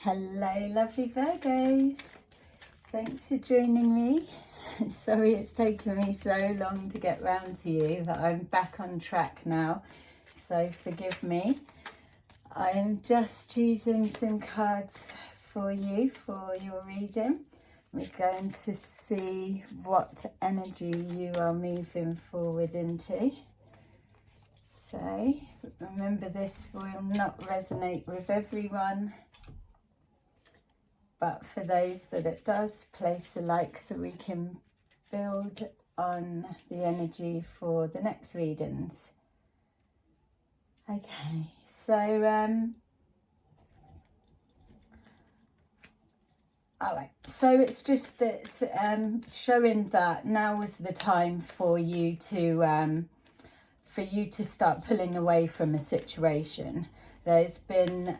Hello lovely Virgos, thanks for joining me. Sorry it's taken me so long to get round to you, but I'm back on track now, so forgive me. I am just choosing some cards for you for your reading. We're going to see what energy you are moving forward into. So remember, this will not resonate with everyone, but for those that it does, place a like so we can build on the energy for the next readings. Okay, so all right, so it's showing that now is the time for you to start pulling away from a situation. There's been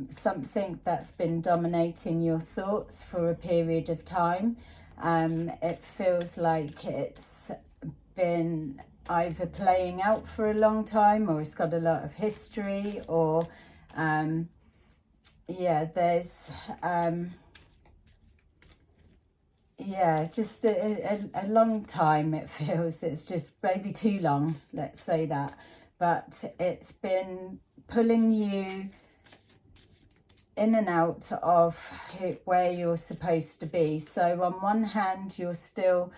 something that's been dominating your thoughts for a period of time. It feels like it's been either playing out for a long time, or it's got a lot of history, or there's just a long time. It feels it's just maybe too long, let's say that, but it's been pulling you in and out of where you're supposed to be. So on one hand, you're still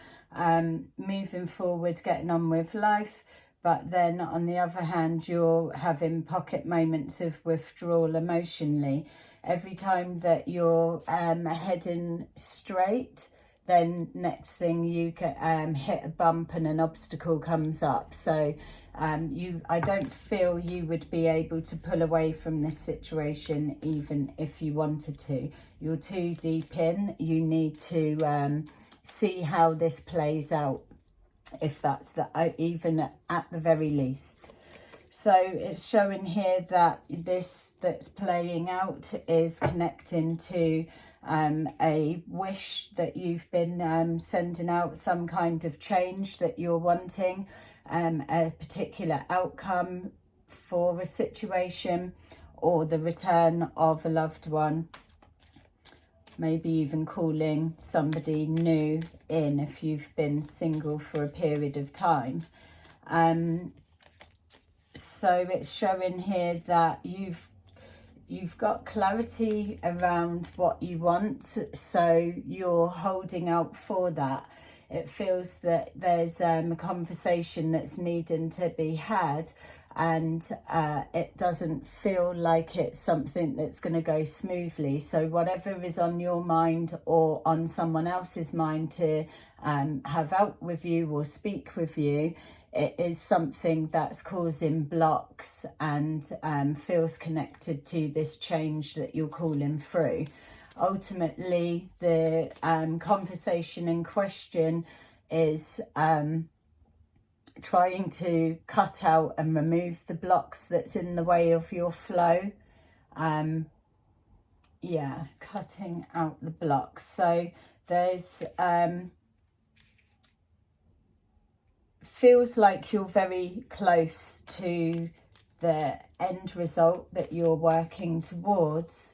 moving forward, getting on with life, but then on the other hand, you're having pocket moments of withdrawal emotionally. Every time that you're heading straight, then next thing you get hit a bump and an obstacle comes up. So I don't feel you would be able to pull away from this situation even if you wanted to. You're too deep in. You need to see how this plays out, if that's even at the very least. So it's showing here that this that's playing out is connecting to a wish that you've been sending out, some kind of change that you're wanting, a particular outcome for a situation, or the return of a loved one. Maybe even calling somebody new in if you've been single for a period of time. So it's showing here that you've got clarity around what you want, so you're holding out for that. It feels that there's a conversation that's needing to be had, and it doesn't feel like it's something that's going to go smoothly. So whatever is on your mind or on someone else's mind to have out with you or speak with you, it is something that's causing blocks and feels connected to this change that you're calling through. Ultimately, the conversation in question is trying to cut out and remove the blocks that's in the way of your flow. Cutting out the blocks. So there's feels like you're very close to the end result that you're working towards.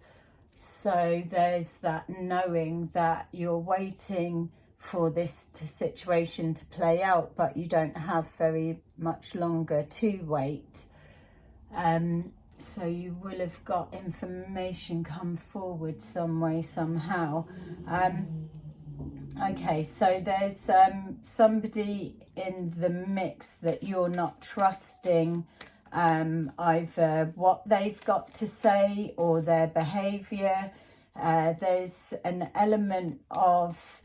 So there's that knowing that you're waiting for this situation to play out, but you don't have very much longer to wait. So you will have got information come forward some way, somehow. Okay, so there's somebody in the mix that you're not trusting, either what they've got to say or their behaviour. There's an element of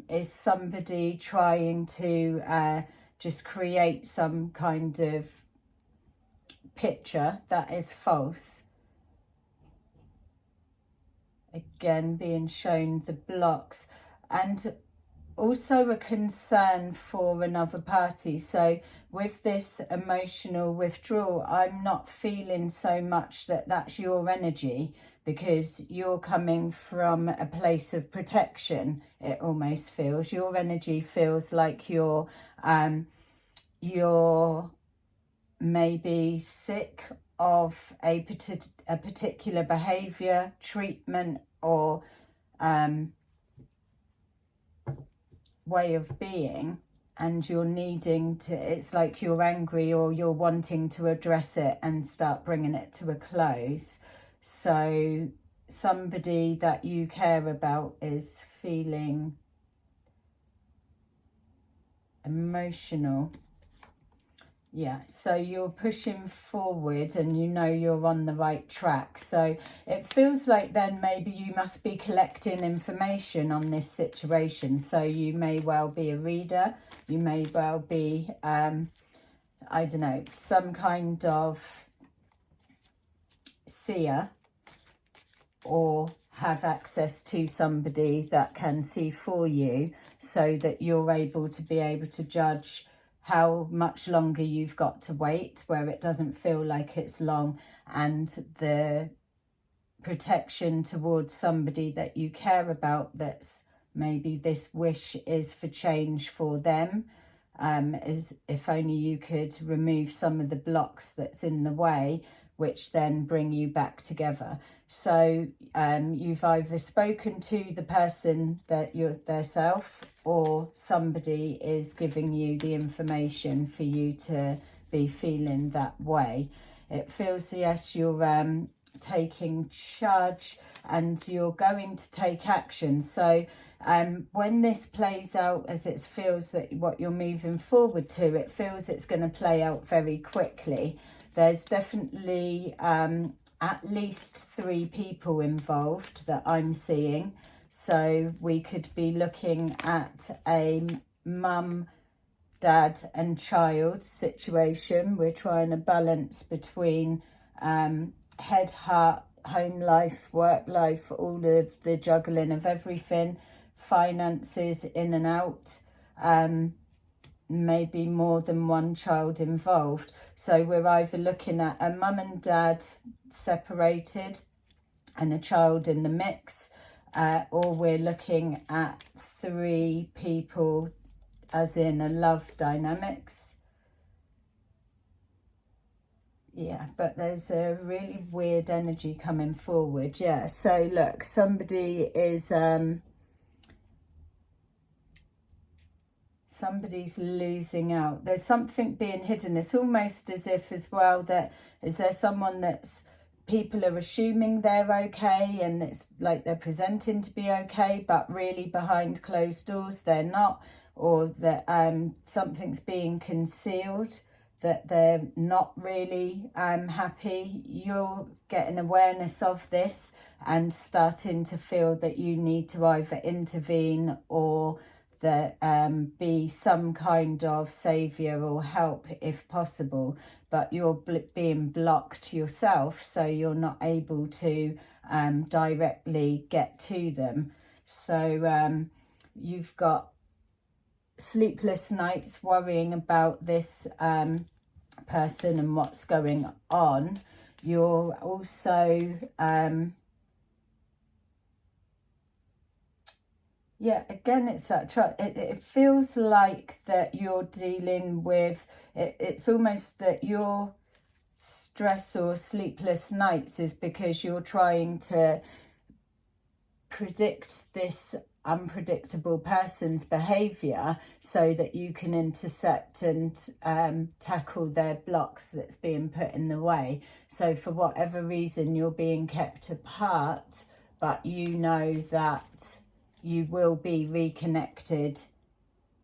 is somebody trying to just create some kind of picture that is false. Again, being shown the blocks, and also a concern for another party. So with this emotional withdrawal, I'm not feeling so much that that's your energy, because you're coming from a place of protection. It almost feels your energy feels like you're maybe sick of a particular behavior, treatment, or way of being, and you're needing to, it's like you're angry or you're wanting to address it and start bringing it to a close. So somebody that you care about is feeling emotional. Yeah, so you're pushing forward and you know you're on the right track. So it feels like then maybe you must be collecting information on this situation. So you may well be a reader. You may well be, I don't know, some kind of seer, or have access to somebody that can see for you, so that you're able to judge how much longer you've got to wait, where it doesn't feel like it's long, and the protection towards somebody that you care about, that's maybe this wish is for change for them, is if only you could remove some of the blocks that's in the way, which then bring you back together. So you've either spoken to the person that you're their self, or somebody is giving you the information for you to be feeling that way. It feels, yes, you're taking charge and you're going to take action. So when this plays out as it feels that what you're moving forward to, it feels it's going to play out very quickly. There's definitely at least 3 people involved that I'm seeing. So we could be looking at a mum, dad and child situation. We're trying to balance between head, heart, home life, work life, all of the juggling of everything, finances in and out, maybe more than one child involved. So we're either looking at a mum and dad separated and a child in the mix, or we're looking at 3 people as in a love dynamics. Yeah, but there's a really weird energy coming forward. Yeah, so look, somebody is somebody's losing out. There's something being hidden. It's almost as if as well that, is there someone that's, people are assuming they're okay and it's like they're presenting to be okay, but really behind closed doors they're not, or that something's being concealed, that they're not really happy. You're getting awareness of this and starting to feel that you need to either intervene or that be some kind of saviour or help if possible, but you're being blocked yourself, so you're not able to directly get to them. So you've got sleepless nights worrying about this person and what's going on. You're also yeah, again, it's that it feels like that you're dealing with it. It's almost that your stress or sleepless nights is because you're trying to predict this unpredictable person's behavior so that you can intercept and tackle their blocks that's being put in the way. So for whatever reason, you're being kept apart, but you know that you will be reconnected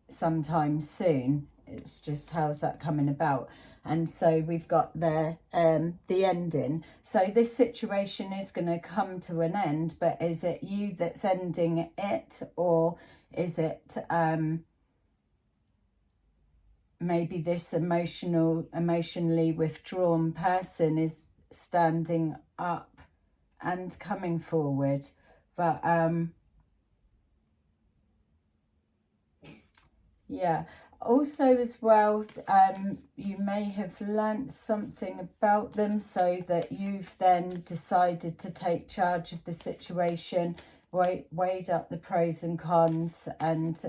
sometime soon. It's just, how's that coming about? And so we've got the ending. So this situation is going to come to an end, but is it you that's ending it, or is it maybe this emotionally withdrawn person is standing up and coming forward? But yeah, also as well, you may have learnt something about them, so that you've then decided to take charge of the situation, weighed up the pros and cons, and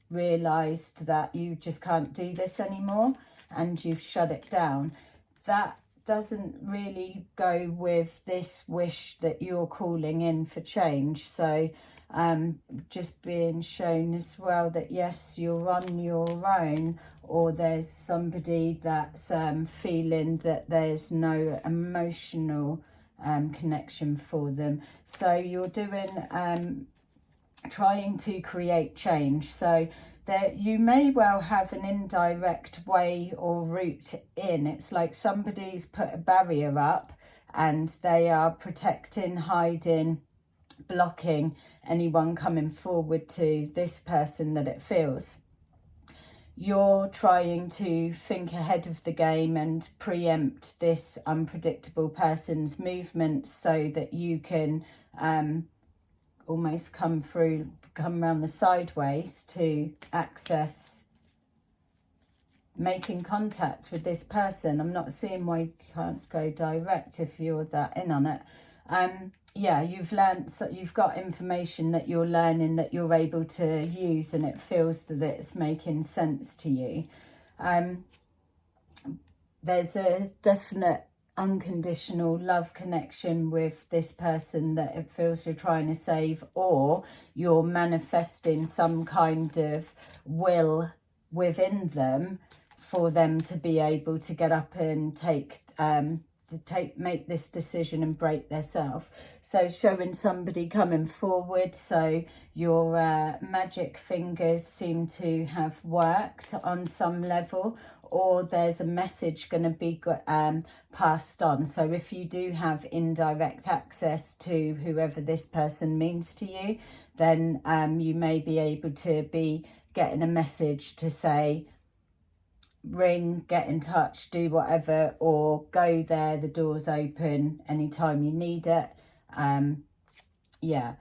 realised that you just can't do this anymore, and you've shut it down. That doesn't really go with this wish that you're calling in for change. So just being shown as well that yes, you're on your own, or there's somebody that's feeling that there's no emotional connection for them. So you're doing trying to create change. So that you may well have an indirect way or route in. It's like somebody's put a barrier up and they are protecting, hiding, blocking anyone coming forward to this person that it feels. You're trying to think ahead of the game and preempt this unpredictable person's movements so that you can almost come around the sideways to access making contact with this person. I'm not seeing why you can't go direct if you're that in on it. Yeah, you've learned, so you've got information that you're learning that you're able to use, and it feels that it's making sense to you. There's a definite unconditional love connection with this person that it feels you're trying to save, or you're manifesting some kind of will within them for them to be able to get up and make this decision and break themselves. So showing somebody coming forward, so your magic fingers seem to have worked on some level, or there's a message going to be passed on. So if you do have indirect access to whoever this person means to you, then you may be able to be getting a message to say, ring, get in touch, do whatever, or go there, the door's open anytime you need it. Yeah,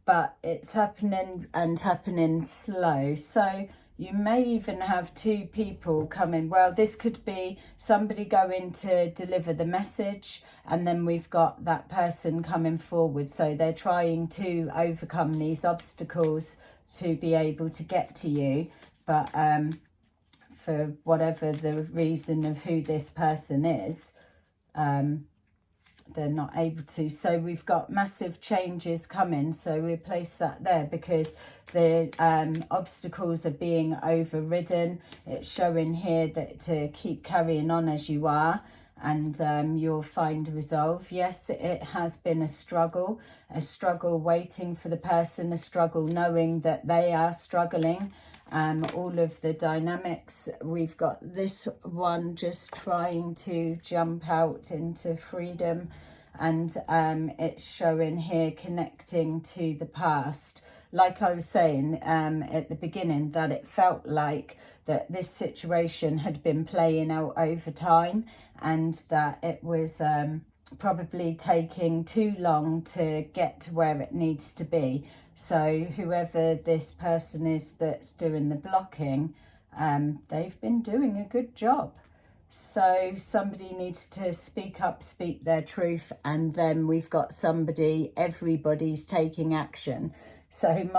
but it's happening and happening slow. So you may even have two people coming. Well, this could be somebody going to deliver the message, and then we've got that person coming forward. So they're trying to overcome these obstacles to be able to get to you. But for whatever the reason of who this person is, they're not able to. So we've got massive changes coming. So we place that there because the obstacles are being overridden. It's showing here that to keep carrying on as you are, and you'll find resolve. Yes, it has been a struggle waiting for the person, a struggle knowing that they are struggling. All of the dynamics. We've got this one just trying to jump out into freedom, and it's showing here connecting to the past. Like I was saying at the beginning, that it felt like that this situation had been playing out over time, and that it was probably taking too long to get to where it needs to be. So whoever this person is that's doing the blocking, they've been doing a good job. So somebody needs to speak up, speak their truth, and then we've got somebody, everybody's taking action. So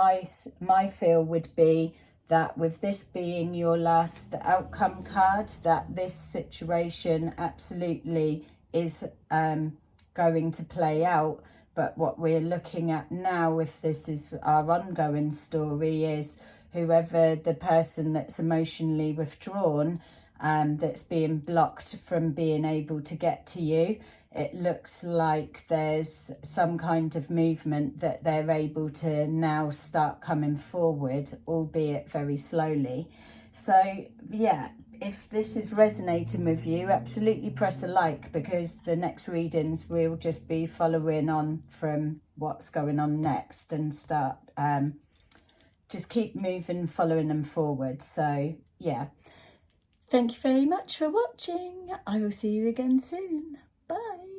my feel would be that with this being your last outcome card, that this situation absolutely is going to play out. But what we're looking at now, if this is our ongoing story, is whoever the person that's emotionally withdrawn, that's being blocked from being able to get to you, it looks like there's some kind of movement that they're able to now start coming forward, albeit very slowly. So, yeah. If this is resonating with you, absolutely press a like, because the next readings will just be following on from what's going on next, and start just keep moving, following them forward. So yeah, thank you very much for watching. I will see you again soon. Bye.